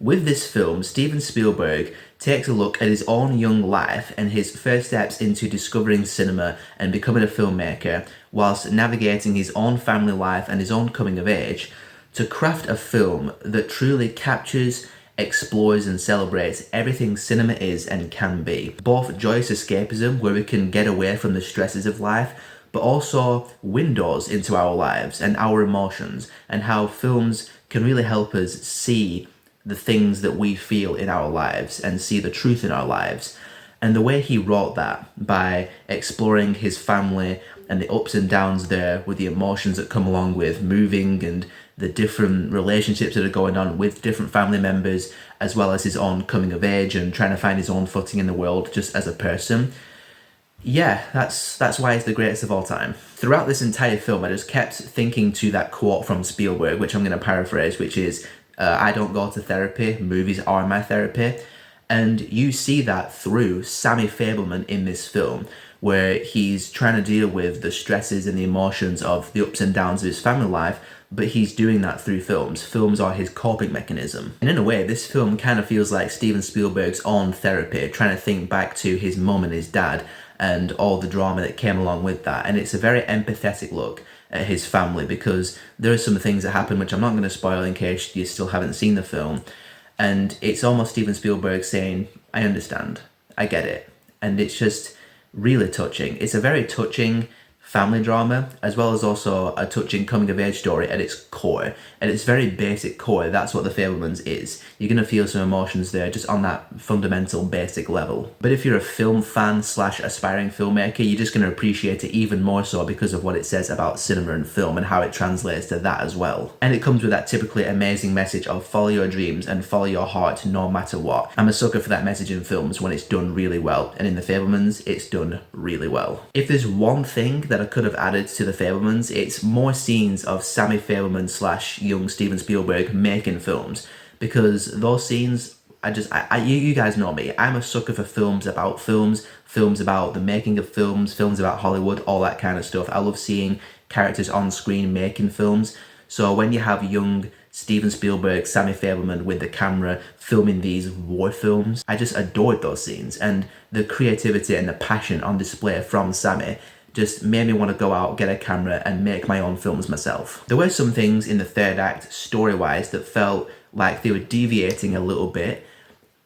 With this film, Steven Spielberg takes a look at his own young life and his first steps into discovering cinema and becoming a filmmaker, whilst navigating his own family life and his own coming of age, to craft a film that truly captures, explores and celebrates everything cinema is and can be. Both joyous escapism, where we can get away from the stresses of life, but also windows into our lives and our emotions, and how films can really help us see the things that we feel in our lives and see the truth in our lives. And the way he wrote that, by exploring his family and the ups and downs there, with the emotions that come along with moving and the different relationships that are going on with different family members, as well as his own coming of age and trying to find his own footing in the world just as a person. Yeah, that's why it's the greatest of all time. Throughout this entire film, I just kept thinking to that quote from Spielberg, which I'm going to paraphrase, which is, I don't go to therapy, movies are my therapy. And you see that through Sammy Fabelman in this film, where he's trying to deal with the stresses and the emotions of the ups and downs of his family life, but he's doing that through films. Films are his coping mechanism. And in a way, this film kind of feels like Steven Spielberg's own therapy, trying to think back to his mum and his dad and all the drama that came along with that. And it's a very empathetic look at his family, because there are some things that happen which I'm not going to spoil in case you still haven't seen the film. And it's almost Steven Spielberg saying, I understand, I get it. And it's just really touching. It's a very touching family drama, as well as also a touching coming of age story at its core. At its very basic core, that's what The Fabelmans is. You're going to feel some emotions there just on that fundamental basic level. But if you're a film fan slash aspiring filmmaker, you're just going to appreciate it even more so because of what it says about cinema and film and how it translates to that as well. And it comes with that typically amazing message of follow your dreams and follow your heart no matter what. I'm a sucker for that message in films when it's done really well, and in The Fabelmans, it's done really well. If there's one thing that I could have added to The Fabelmans, it's more scenes of Sammy Fabelman slash young Steven Spielberg making films, because those scenes, you guys know me, I'm a sucker for films about films, films about the making of films, films about Hollywood, all that kind of stuff. I love seeing characters on screen making films. So when you have young Steven Spielberg, Sammy Fabelman with the camera filming these war films, I just adored those scenes, and the creativity and the passion on display from Sammy just made me want to go out, get a camera and make my own films myself. There were some things in the third act, story-wise, that felt like they were deviating a little bit,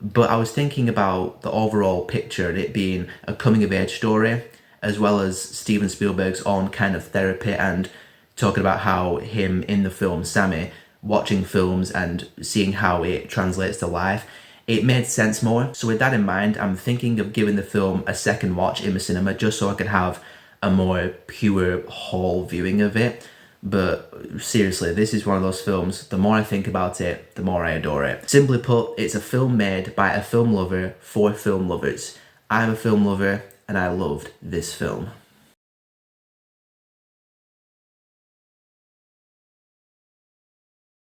but I was thinking about the overall picture and it being a coming-of-age story, as well as Steven Spielberg's own kind of therapy, and talking about how him in the film, Sammy, watching films and seeing how it translates to life, it made sense more. So with that in mind, I'm thinking of giving the film a second watch in the cinema, just so I could have a more pure whole viewing of it. But seriously, this is one of those films, the more I think about it, the more I adore it. Simply put, it's a film made by a film lover for film lovers. I'm a film lover and I loved this film.